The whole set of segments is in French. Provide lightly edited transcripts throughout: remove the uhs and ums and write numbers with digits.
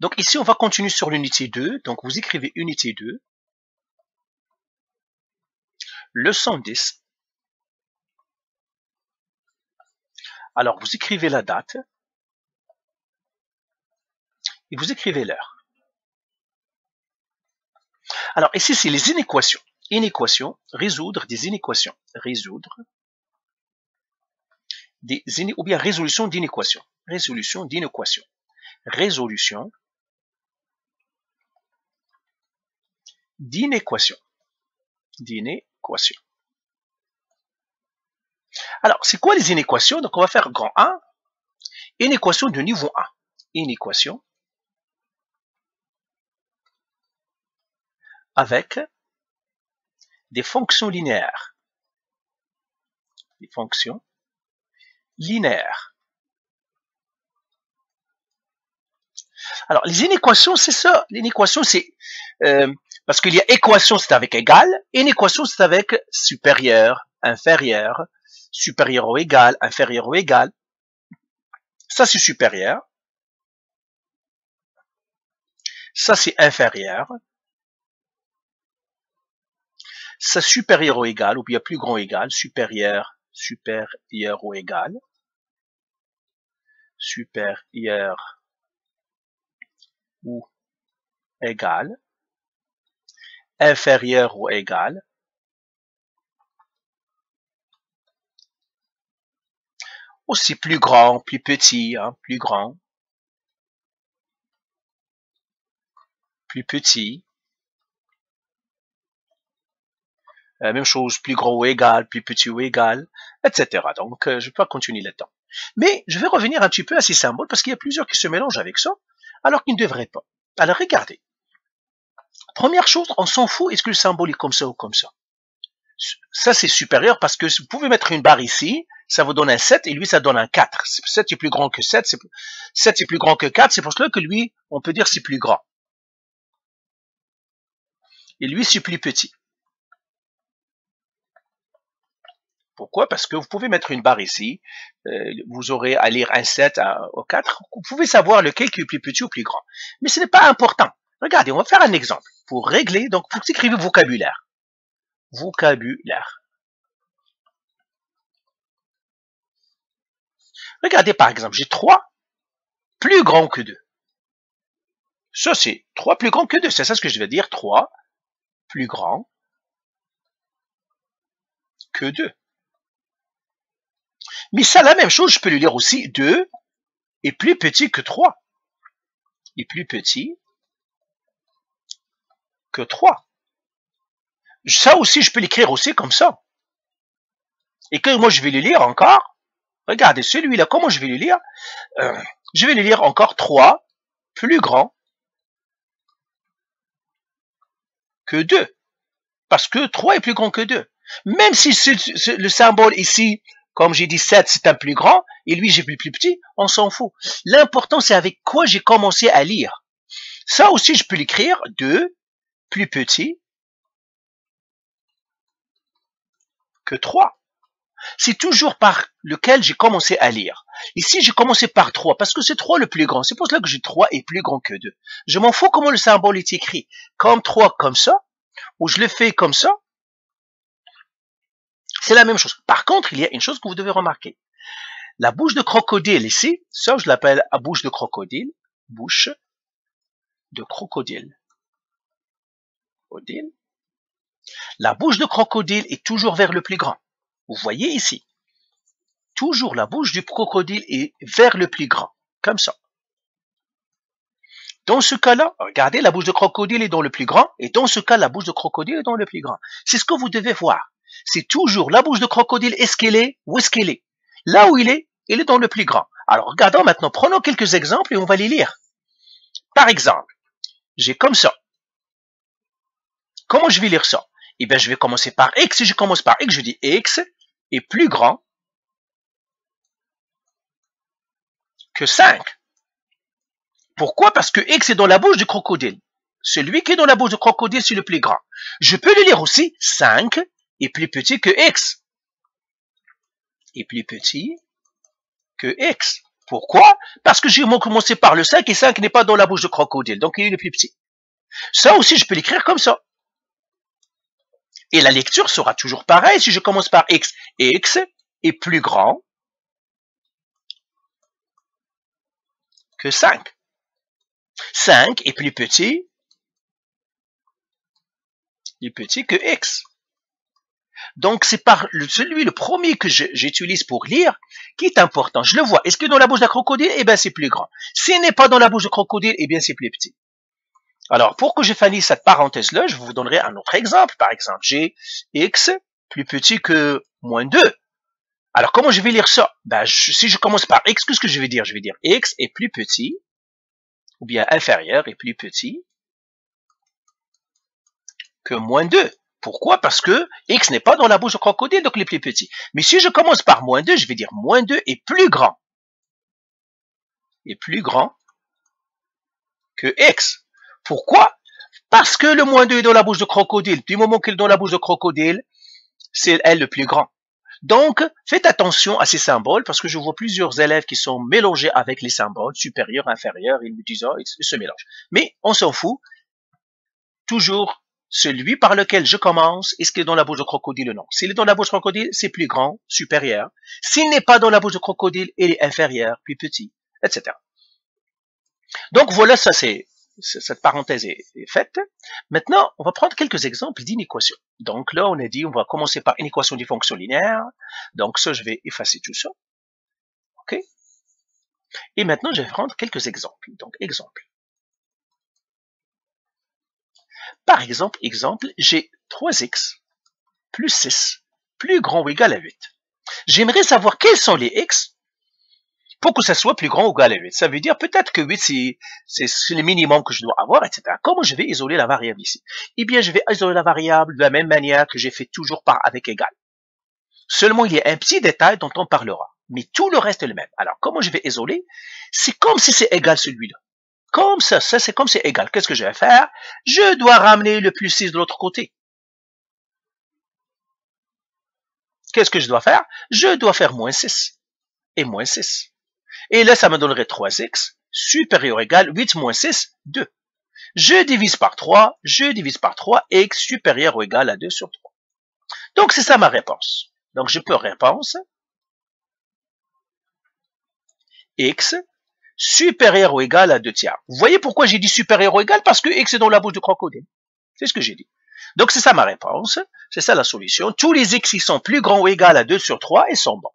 Donc ici, on va continuer sur l'unité 2. Donc vous écrivez unité 2, leçon 10. Alors vous écrivez la date et vous écrivez l'heure. Alors ici, c'est les inéquations. Inéquations, résoudre des inéquations. Résoudre des ou bien résolution d'inéquations. Résolution d'inéquations. Résolution d'inéquations. D'inéquations. Alors, c'est quoi les inéquations? Donc, on va faire grand 1. Inéquation de niveau 1. Inéquation avec des fonctions linéaires. Des fonctions linéaires. Alors, les inéquations, c'est ça. L'inéquation, c'est... parce qu'il y a équation, c'est avec égal. Inéquation, c'est avec supérieur, inférieur, supérieur ou égal, inférieur ou égal. Ça, c'est supérieur. Ça, c'est inférieur. Ça, supérieur ou égal, ou bien plus grand ou égal, supérieur, supérieur ou égal, supérieur ou égal, inférieur ou égal, aussi plus grand, plus petit, hein, plus grand, plus petit, même chose, plus gros ou égal, plus petit ou égal, etc. Donc, je ne vais pas continuer là-dedans. Mais je vais revenir un petit peu à ces symboles parce qu'il y a plusieurs qui se mélangent avec ça, alors qu'ils ne devraient pas. Alors, regardez. Première chose, on s'en fout, est-ce que le symbole est comme ça ou comme ça? Ça, c'est supérieur parce que vous pouvez mettre une barre ici, ça vous donne un 7 et lui, ça donne un 4. 7 est plus grand que 7, 7 est plus grand que 4, c'est pour cela que lui, on peut dire c'est plus grand. Et lui, c'est plus petit. Pourquoi? Parce que vous pouvez mettre une barre ici, vous aurez à lire un 7 au 4, vous pouvez savoir lequel qui est plus petit ou plus grand. Mais ce n'est pas important. Regardez, on va faire un exemple. Pour régler, donc vous écrivez vocabulaire. Vocabulaire. Regardez par exemple, j'ai 3 plus grand que 2. Ça c'est 3 plus grand que 2, c'est ça ce que je vais dire, 3 plus grand que 2. Mais ça, la même chose, je peux lui dire aussi 2 est plus petit que 3. Est plus petit que 3. Ça aussi, je peux l'écrire aussi comme ça. Et que moi, je vais le lire encore. Regardez, celui-là, comment je vais le lire? Je vais le lire encore 3 plus grand que 2. Parce que 3 est plus grand que 2. Même si le symbole ici, comme j'ai dit 7, c'est un plus grand, et lui, j'ai plus petit, on s'en fout. L'important, c'est avec quoi j'ai commencé à lire. Ça aussi, je peux l'écrire 2 plus petit que 3. C'est toujours par lequel j'ai commencé à lire. Ici, j'ai commencé par 3, parce que c'est 3 le plus grand. C'est pour cela que j'ai 3 est plus grand que 2. Je m'en fous comment le symbole est écrit. Comme 3, comme ça, ou je le fais comme ça, c'est la même chose. Par contre, il y a une chose que vous devez remarquer. La bouche de crocodile ici, ça je l'appelle à bouche de crocodile. Bouche de crocodile. La bouche de crocodile est toujours vers le plus grand. Vous voyez ici. Toujours la bouche du crocodile est vers le plus grand. Comme ça. Dans ce cas-là, regardez, la bouche de crocodile est dans le plus grand. Et dans ce cas, la bouche de crocodile est dans le plus grand. C'est ce que vous devez voir. C'est toujours la bouche de crocodile, est-ce qu'elle est? Où est-ce qu'elle est? Là où il est dans le plus grand. Alors, regardons maintenant, prenons quelques exemples et on va les lire. Par exemple, j'ai comme ça. Comment je vais lire ça? Eh bien, je vais commencer par X. Si je commence par X, je dis X est plus grand que 5. Pourquoi? Parce que X est dans la bouche du crocodile. Celui qui est dans la bouche du crocodile, c'est le plus grand. Je peux le lire aussi, 5 est plus petit que X. Est plus petit que X. Pourquoi? Parce que j'ai commencé par le 5 et 5 n'est pas dans la bouche de crocodile, donc il est le plus petit. Ça aussi, je peux l'écrire comme ça. Et la lecture sera toujours pareille si je commence par x. Et x est plus grand que 5. 5 est plus petit que x. Donc, c'est par le premier que j'utilise pour lire qui est important. Je le vois. Est-ce que dans la bouche d'un crocodile? Eh bien, c'est plus grand. S'il n'est pas dans la bouche de crocodile, eh bien, c'est plus petit. Alors, pour que je finisse cette parenthèse-là, je vous donnerai un autre exemple. Par exemple, j'ai x plus petit que moins 2. Alors, comment je vais lire ça? Ben, si je commence par x, qu'est-ce que je vais dire? Je vais dire x est plus petit, ou bien inférieur est plus petit que moins 2. Pourquoi? Parce que x n'est pas dans la bouche du crocodile, donc il est plus petit. Mais si je commence par moins 2, je vais dire moins 2 est plus grand. Est plus grand que x. Pourquoi? Parce que le moins 2 est dans la bouche de crocodile. Du moment qu'il est dans la bouche de crocodile, c'est elle le plus grand. Donc, faites attention à ces symboles parce que je vois plusieurs élèves qui sont mélangés avec les symboles supérieurs, inférieurs, ils me disent, oh, ils se mélangent. Mais on s'en fout. Toujours celui par lequel je commence, est-ce qu'il est dans la bouche de crocodile ou non? S'il est dans la bouche de crocodile, c'est plus grand, supérieur. S'il n'est pas dans la bouche de crocodile, il est inférieur, plus petit, etc. Donc voilà, ça c'est cette parenthèse est faite. Maintenant, on va prendre quelques exemples d'inéquations. Donc là, on a dit, on va commencer par une équation des fonctions linéaires. Donc ça, je vais effacer tout ça. OK? Et maintenant, je vais prendre quelques exemples. Donc, exemple. Par exemple, j'ai 3x plus 6 plus grand ou égal à 8. J'aimerais savoir quels sont les x pour que ça soit plus grand ou égal à 8. Ça veut dire peut-être que 8, c'est le minimum que je dois avoir, etc. Comment je vais isoler la variable ici? Eh bien, je vais isoler la variable de la même manière que j'ai fait toujours par avec égal. Seulement, il y a un petit détail dont on parlera. Mais tout le reste est le même. Alors, comment je vais isoler? C'est comme si c'est égal celui-là. Comme ça c'est comme c'est égal. Qu'est-ce que je vais faire? Je dois ramener le plus 6 de l'autre côté. Qu'est-ce que je dois faire? Je dois faire moins 6 et moins 6. Et là, ça me donnerait 3x supérieur ou égal 8 moins 6, 2. Je divise par 3, x supérieur ou égal à 2 sur 3. Donc, c'est ça ma réponse. Donc, je peux réponse x supérieur ou égal à 2 tiers. Vous voyez pourquoi j'ai dit supérieur ou égal? Parce que x est dans la bouche du crocodile. C'est ce que j'ai dit. Donc, c'est ça ma réponse. C'est ça la solution. Tous les x qui sont plus grands ou égal à 2 sur 3, ils sont bons.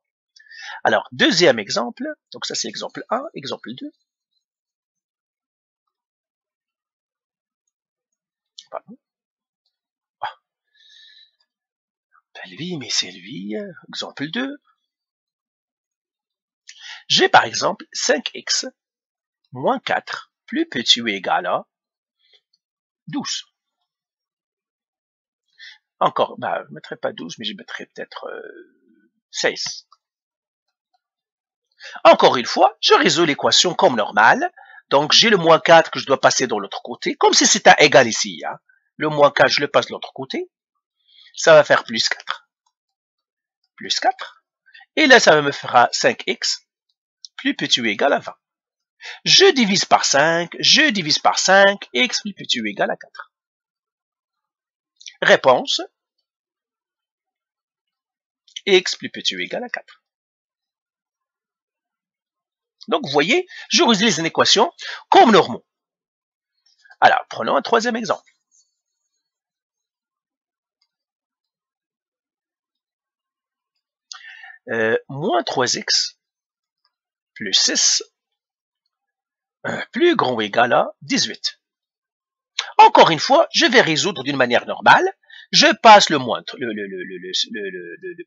Alors, deuxième exemple. Donc, ça, c'est exemple 1. Exemple 2. Pardon. Ah. Ben lui, mais c'est lui. Exemple 2. J'ai par exemple 5x moins 4 plus petit ou égal à 12. Encore, bah, je ne mettrai pas 12, mais je mettrai peut-être 16. Encore une fois, je résous l'équation comme normal. Donc, j'ai le moins 4 que je dois passer de l'autre côté, comme si c'était un égal ici. Hein. Le moins 4, je le passe de l'autre côté. Ça va faire plus 4. Plus 4. Et là, ça me fera 5x plus petit ou égal à 20. Je divise par 5, x plus petit ou égal à 4. Réponse, x plus petit ou égal à 4. Donc, vous voyez, je utilise une équation comme normaux. Alors, prenons un troisième exemple. Moins 3x plus 6 plus grand ou égal à 18. Encore une fois, je vais résoudre d'une manière normale. Je passe le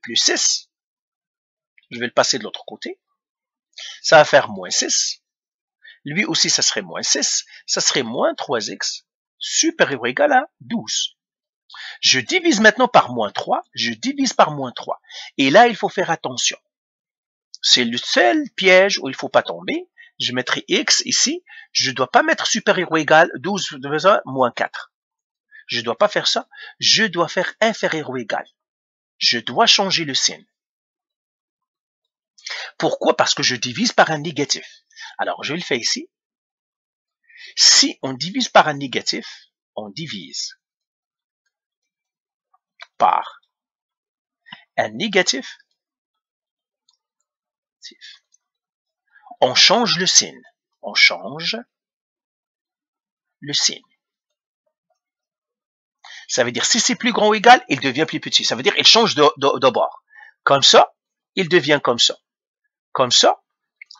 plus 6. Je vais le passer de l'autre côté. Ça va faire moins 6. Lui aussi, ça serait moins 6. Ça serait moins 3x supérieur ou égal à 12. Je divise maintenant par moins 3. Et là, il faut faire attention. C'est le seul piège où il ne faut pas tomber. Je mettrai x ici. Je ne dois pas mettre supérieur ou égal 12 moins 4. Je ne dois pas faire ça. Je dois faire inférieur ou égal. Je dois changer le signe. Pourquoi? Parce que je divise par un négatif. Alors, je vais le faire ici. Si on divise par un négatif, on divise par un négatif. On change le signe. On change le signe. Ça veut dire si c'est plus grand ou égal, il devient plus petit. Ça veut dire il change de bord. Comme ça, il devient comme ça. Comme ça,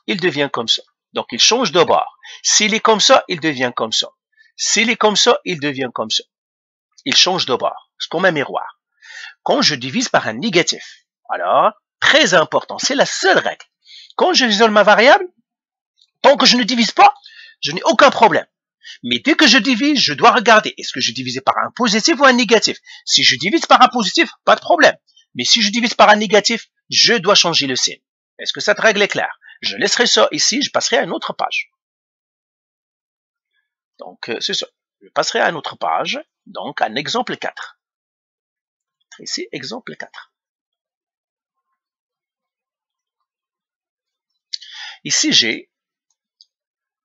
il devient comme ça. Donc il change de bord. S'il est comme ça, il devient comme ça. S'il est comme ça, il devient comme ça. Il change de bord. C'est comme un miroir. Quand je divise par un négatif, alors, très important, c'est la seule règle. Quand je isole ma variable, tant que je ne divise pas, je n'ai aucun problème. Mais dès que je divise, je dois regarder, est-ce que je divise par un positif ou un négatif? Si je divise par un positif, pas de problème. Mais si je divise par un négatif, je dois changer le signe. Est-ce que cette règle est claire? Je laisserai ça ici, je passerai à une autre page. Donc, c'est ça. Je passerai à une autre page, donc un exemple 4. Ici, exemple 4. Ici, j'ai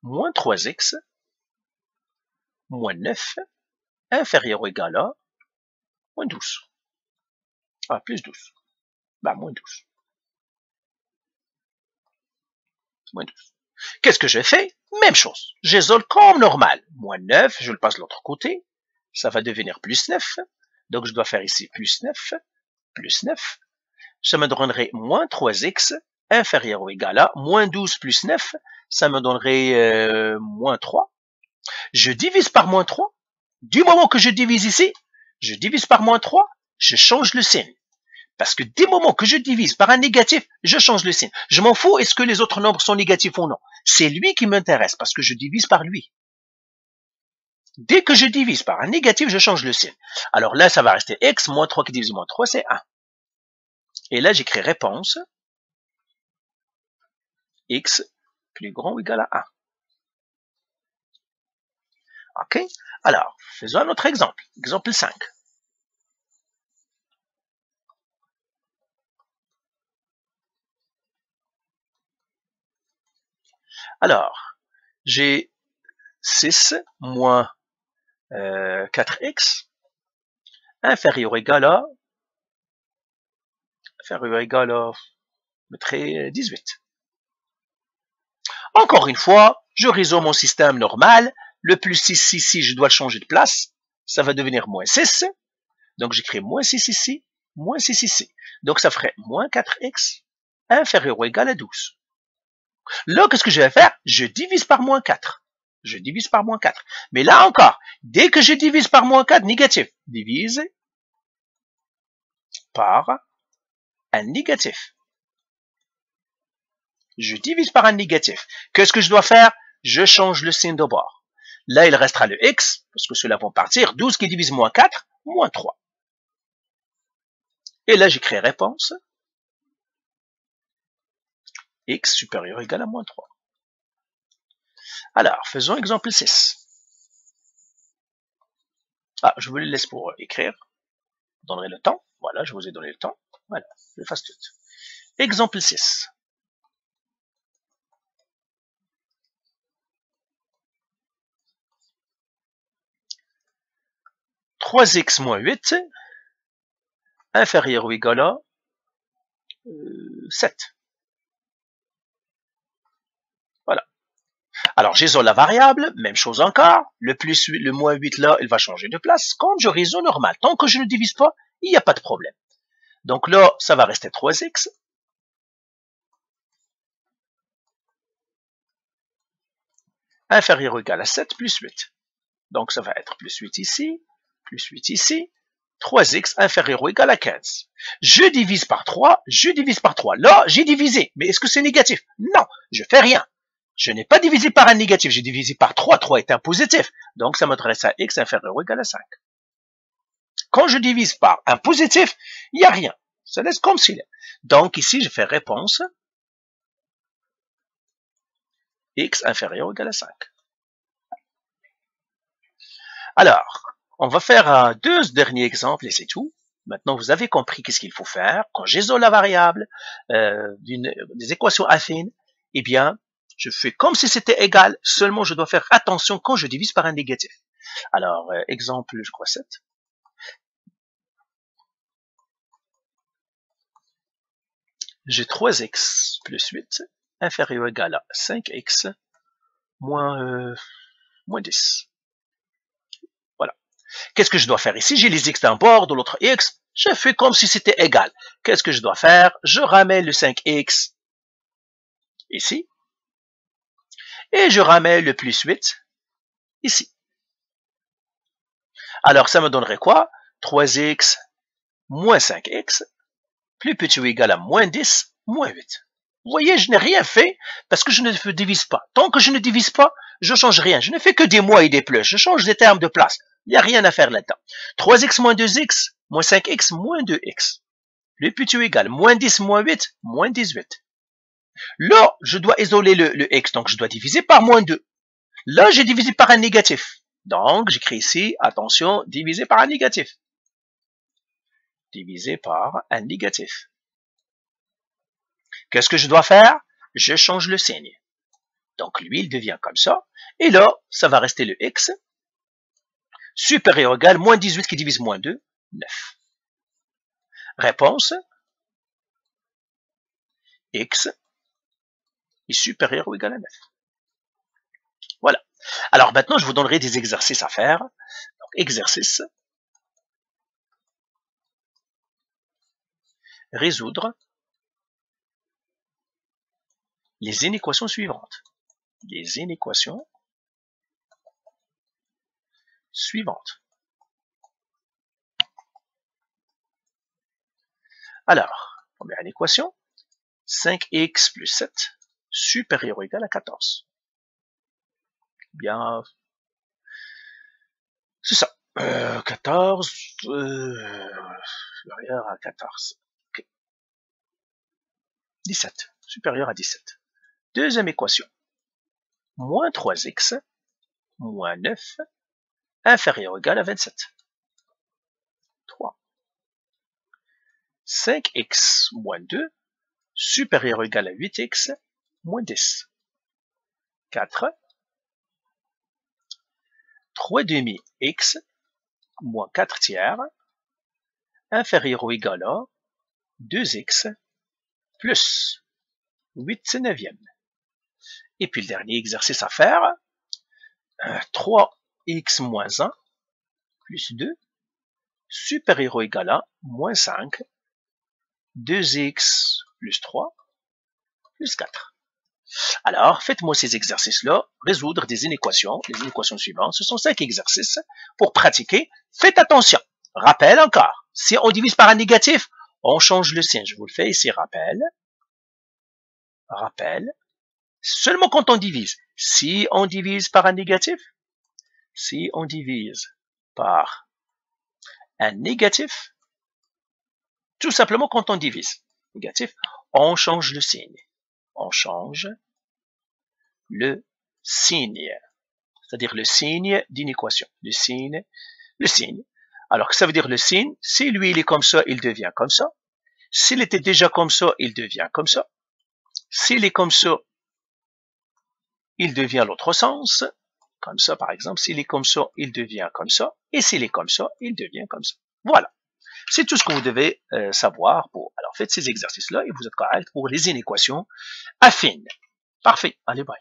moins 3x moins 9 inférieur ou égal à moins 12. Ah, plus 12. Bah, moins 12. Moins 12. Qu'est-ce que je fais? Même chose. J'isole comme normal. Moins 9, je le passe de l'autre côté. Ça va devenir plus 9. Donc, je dois faire ici plus 9, plus 9. Ça me donnerait moins 3x inférieur ou égal à moins 12 plus 9. Ça me donnerait moins 3. Je divise par moins 3. Du moment que je divise ici, je divise par moins 3, je change le signe. Parce que dès le moment que je divise par un négatif, je change le signe. Je m'en fous, est-ce que les autres nombres sont négatifs ou non. C'est lui qui m'intéresse, parce que je divise par lui. Dès que je divise par un négatif, je change le signe. Alors là, ça va rester x, moins 3 qui divise moins 3, c'est 1. Et là, j'écris réponse, x plus grand ou égal à 1. OK? Alors, faisons un autre exemple. Exemple 5. Alors, j'ai 6 moins 4x inférieur ou égal à je mettrai 18. Encore une fois, je résous mon système normal. Le plus 6 ici, je dois le changer de place. Ça va devenir moins 6. Donc, j'écris moins 6 ici, moins 6 ici. Donc, ça ferait moins 4x inférieur ou égal à 12. Là, qu'est-ce que je vais faire? Je divise par moins 4. Je divise par moins 4. Mais là encore, dès que je divise par moins 4, négatif. Divise par un négatif. Je divise par un négatif. Qu'est-ce que je dois faire? Je change le signe de bord. Là, il restera le x, parce que ceux-là vont partir. 12 qui divise moins 4, moins 3. Et là, j'écris réponse. X supérieur ou égal à moins 3. Alors, faisons exemple 6. Ah, je vous le laisse pour écrire. Je donnerai le temps. Voilà, je vous ai donné le temps. Voilà, je le fasse tout. Exemple 6. « 3x moins 8 inférieur ou égal à 7. » Voilà. Alors, j'isole la variable, même chose encore. Le plus 8, le moins 8 là, il va changer de place. Quand je résous normal, tant que je ne divise pas, il n'y a pas de problème. Donc là, ça va rester 3x. Inférieur ou égal à 7 plus 8. Donc ça va être plus 8 ici, plus 8 ici. 3x inférieur ou égal à 15. Je divise par 3, je divise par 3. Là, j'ai divisé. Mais est-ce que c'est négatif? Non, je fais rien. Je n'ai pas divisé par un négatif, j'ai divisé par 3. 3 est un positif. Donc ça m'adresse à x inférieur ou égal à 5. Quand je divise par un positif, il n'y a rien. Ça laisse comme s'il est. Donc ici, je fais réponse x inférieur ou égal à 5. Alors, on va faire deux derniers exemples et c'est tout. Maintenant, vous avez compris qu'est-ce qu'il faut faire. Quand j'isole la variable des équations affines, eh bien, je fais comme si c'était égal, seulement je dois faire attention quand je divise par un négatif. Alors, exemple, je crois 7. J'ai 3x plus 8 inférieur ou égal à 5x moins 10. Voilà. Qu'est-ce que je dois faire ici? J'ai les x d'un bord, de l'autre x. Je fais comme si c'était égal. Qu'est-ce que je dois faire? Je ramène le 5x ici. Et je ramène le plus 8 ici. Alors, ça me donnerait quoi? 3x moins 5x plus petit ou égal à moins 10 moins 8. Vous voyez, je n'ai rien fait parce que je ne divise pas. Tant que je ne divise pas, je ne change rien. Je ne fais que des moins et des plus. Je change des termes de place. Il n'y a rien à faire là-dedans. 3x moins 2x moins 5x moins 2x. Le petit ou égal moins 10 moins 8 moins 18. Là, je dois isoler le x, donc je dois diviser par moins 2. Là, j'ai divisé par un négatif. Donc, j'écris ici, attention, divisé par un négatif. Divisé par un négatif. Qu'est-ce que je dois faire? Je change le signe. Donc, lui, il devient comme ça. Et là, ça va rester le x supérieur ou égal moins 18 qui divise moins 2, 9. Réponse, x est supérieur ou égal à 9. Voilà. Alors maintenant, je vous donnerai des exercices à faire. Donc, exercice, résoudre les inéquations suivantes. Les inéquations suivantes. Alors, première équation, 5x plus 7 supérieur ou égal à 14. Bien, c'est ça. 14 supérieur à 14. Okay. 17 supérieur à 17. Deuxième équation. Moins 3x moins 9 inférieur ou égal à 27. 3. 5x moins 2 supérieur ou égal à 8x moins 10. 4. 3 demi x moins 4 tiers inférieur ou égal à 2x plus 8 neuvième. Et puis le dernier exercice à faire, 3x moins 1 plus 2 supérieur ou égal à moins 5, 2x plus 3 plus 4. Alors, faites-moi ces exercices-là, résoudre des inéquations, les inéquations suivantes. Ce sont 5 exercices pour pratiquer. Faites attention. Rappel encore. Si on divise par un négatif, on change le signe. Je vous le fais ici, rappel. Rappel. Seulement quand on divise. Si on divise par un négatif, si on divise par un négatif, tout simplement quand on divise. Négatif, on change le signe. On change le signe. C'est-à-dire le signe d'inéquation. Le signe. Alors, que ça veut dire le signe? Si lui, il est comme ça, il devient comme ça. S'il était déjà comme ça, il devient comme ça. S'il est comme ça, il devient l'autre sens. Comme ça, par exemple. S'il est comme ça, il devient comme ça. Et s'il est comme ça, il devient comme ça. Voilà. C'est tout ce que vous devez savoir. Alors, faites ces exercices-là et vous êtes correct pour les inéquations affines. Parfait. Allez, bye.